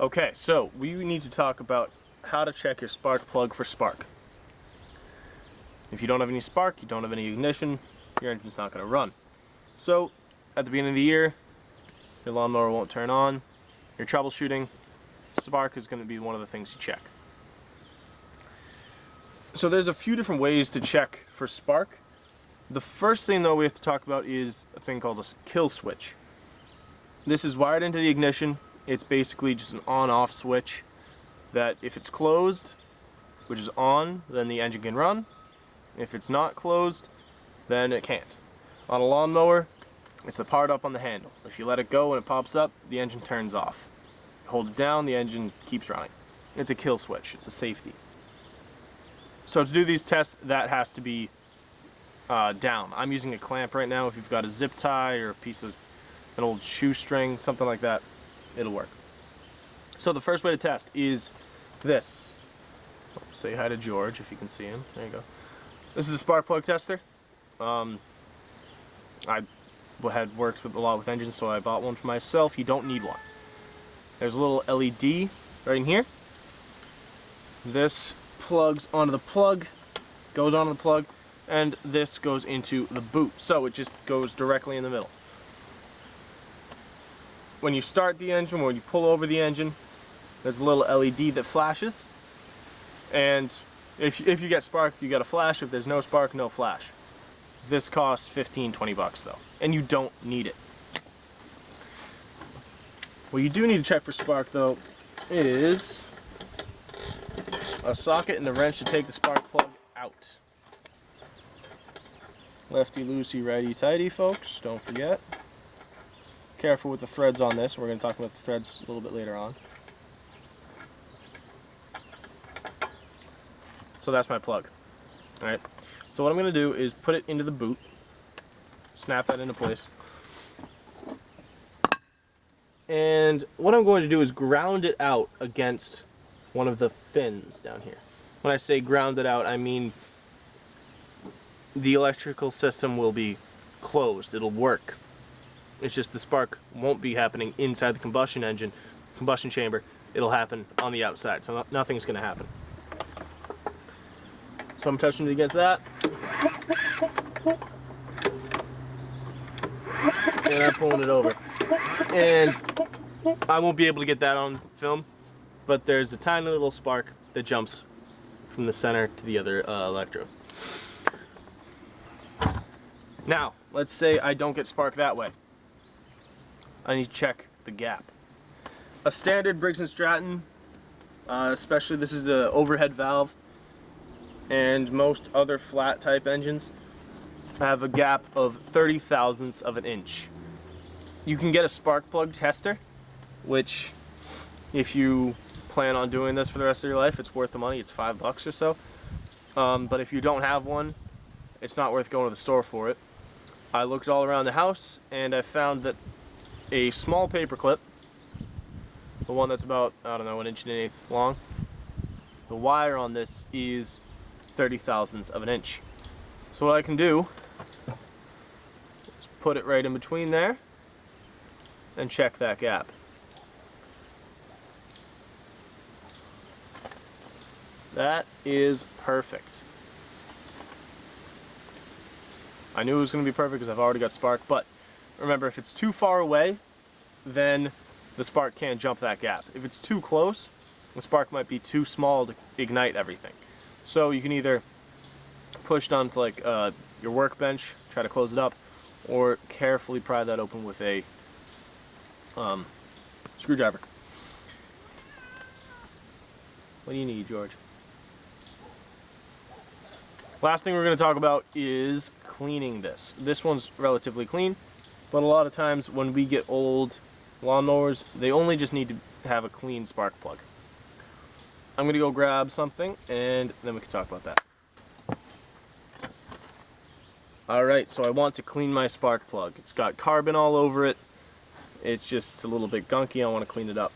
Okay, so we need to talk about how to check your spark plug for spark. If you don't have any spark, you don't have any ignition, your engine's not going to run. So, at the beginning of the year, your lawnmower won't turn on, you're troubleshooting, spark is going to be one of the things you check. So there's a few different ways to check for spark. The first thing though we have to talk about is a thing called a kill switch. This is wired into the ignition. It's basically just an on-off switch that if it's closed, which is on, then the engine can run. If it's not closed, then it can't. On a lawnmower, it's the part up on the handle. If you let it go and it pops up, the engine turns off. You hold it down, the engine keeps running. It's a kill switch, it's a safety. So to do these tests, that has to be down. I'm using a clamp right now. If you've got a zip tie or a piece of an old shoestring, something like that, it'll work. So the first way to test is this. Say hi to George if you can see him. There you go. This is a spark plug tester. I had worked a lot with engines, so I bought one for myself. You don't need one. There's a little LED right in here. This plugs onto the plug, goes onto the plug, and this goes into the boot. So it just goes directly in the middle. When you start the engine, when you pull over the engine, there's a little LED that flashes. And if you get spark, you get a flash. If there's no spark, no flash. This costs $15–20 though, and you don't need it. What you do need to check for spark though is a socket and a wrench to take the spark plug out. Lefty loosey, righty tighty, folks, don't forget. Careful with the threads on this. We're going to talk about the threads a little bit later on. So that's my plug. Alright, so what I'm going to do is put it into the boot, snap that into place, and what I'm going to do is ground it out against one of the fins down here. When I say ground it out, I mean the electrical system will be closed. It'll work. It's just the spark won't be happening inside the combustion chamber. It'll happen on the outside, so nothing's going to happen. So I'm touching it against that. And I'm pulling it over. And I won't be able to get that on film, but there's a tiny little spark that jumps from the center to the other electrode. Now, let's say I don't get spark that way. I need to check the gap. A standard Briggs & Stratton, especially this is an overhead valve, and most other flat type engines have a gap of 30 thousandths of an inch. You can get a spark plug tester, which if you plan on doing this for the rest of your life, it's worth the money. It's $5 or so. But if you don't have one, it's not worth going to the store for it. I looked all around the house and I found that a small paper clip, the one that's about, I don't know, 1 1/8 inch long, the wire on this is 30 thousandths of an inch. So what I can do is put it right in between there and check that gap. That is perfect. I knew it was going to be perfect because I've already got spark, but remember, if it's too far away, then the spark can't jump that gap. If it's too close, the spark might be too small to ignite everything. So you can either push down to like your workbench, try to close it up, or carefully pry that open with a screwdriver. What do you need, George? Last thing we're going to talk about is cleaning this. This one's relatively clean, but a lot of times when we get old lawnmowers, they only just need to have a clean spark plug. I'm going to go grab something and then we can talk about that. Alright, so I want to clean my spark plug. It's got carbon all over it. It's a little bit gunky. I want to clean it up.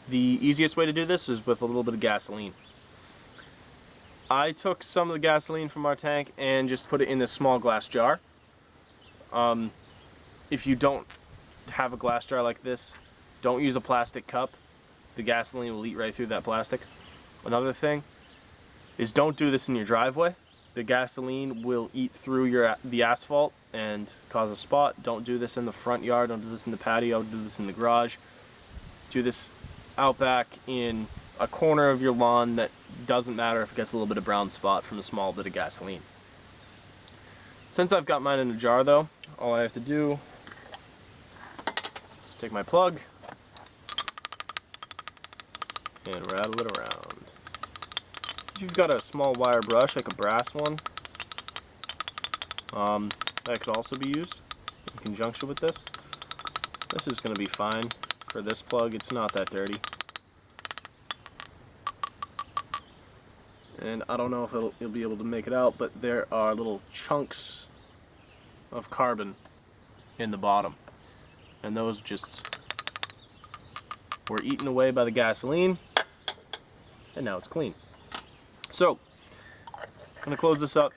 The easiest way to do this is with a little bit of gasoline. I took some of the gasoline from our tank and just put it in this small glass jar. If you don't have a glass jar like this, Don't use a plastic cup. The gasoline will eat right through that plastic. Another thing is don't do this in your driveway. The gasoline will eat through the asphalt and cause a spot. Don't do this in the front yard. Don't do this in the patio. Do this in the garage. Do this out back in a corner of your lawn that doesn't matter if it gets a little bit of brown spot from a small bit of gasoline. Since I've got mine in a jar though, all I have to do is take my plug and rattle it around. If you've got a small wire brush, like a brass one, that could also be used in conjunction with this. This is going to be fine for this plug. It's not that dirty. And I don't know if you'll be able to make it out, but there are little chunks of carbon in the bottom. And those just were eaten away by the gasoline, and now it's clean. So, I'm going to close this up.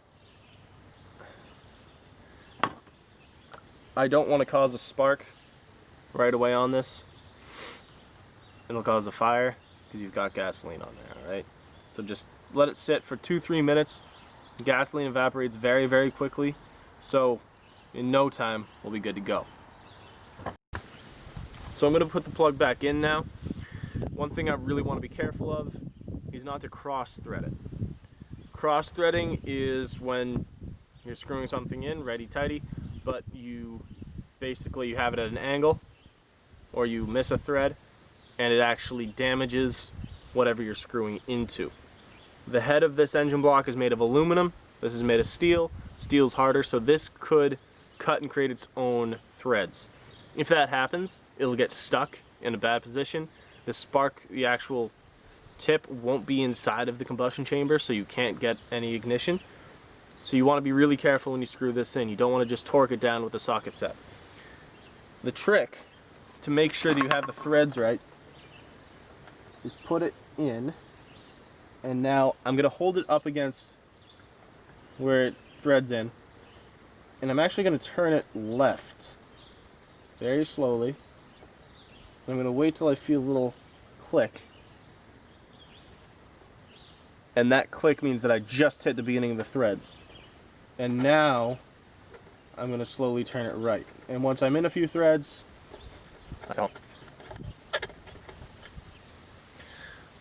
I don't want to cause a spark right away on this. It'll cause a fire because you've got gasoline on there, alright? So just let it sit for 2-3 minutes. Gasoline evaporates very, very quickly. So in no time, we'll be good to go. So I'm going to put the plug back in now. One thing I really want to be careful of is not to cross-thread it. Cross-threading is when you're screwing something in, righty-tighty, but you have it at an angle, or you miss a thread, and it actually damages whatever you're screwing into. The head of this engine block is made of aluminum. This is made of steel. Steel's harder, so this could cut and create its own threads. If that happens, it'll get stuck in a bad position. The spark, the actual tip, won't be inside of the combustion chamber, so you can't get any ignition. So you want to be really careful when you screw this in. You don't want to just torque it down with a socket set. The trick to make sure that you have the threads right is put it in, and now I'm going to hold it up against where it threads in, and I'm actually going to turn it left very slowly. I'm going to wait till I feel a little click, and that click means that I just hit the beginning of the threads. And now I'm going to slowly turn it right, and once I'm in a few threads,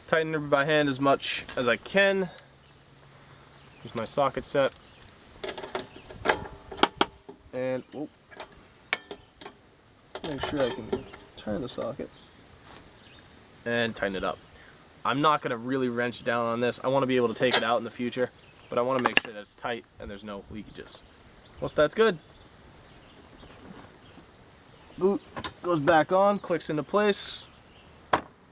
tighten it by hand as much as I can. Use my socket set. And make sure I can turn the socket. And tighten it up. I'm not going to really wrench down on this. I want to be able to take it out in the future, but I want to make sure that it's tight and there's no leakages. Once that's good, boot goes back on, clicks into place,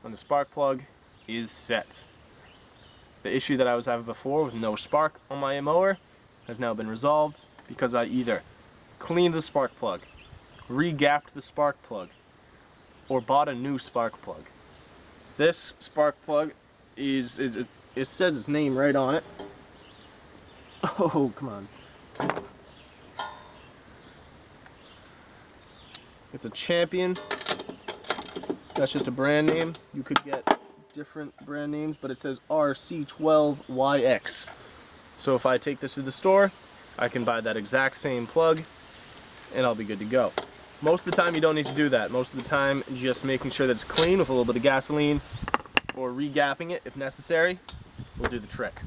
and the spark plug is set. The issue that I was having before with no spark on my mower has now been resolved because I either cleaned the spark plug, re-gapped the spark plug, or bought a new spark plug. This spark plug it says its name right on it. Oh, come on. It's a Champion. That's just a brand name. You could get different brand names, but it says RC12YX. So if I take this to the store, I can buy that exact same plug and I'll be good to go. Most of the time you don't need to do that. Most of the time just making sure that it's clean with a little bit of gasoline or re-gapping it if necessary will do the trick.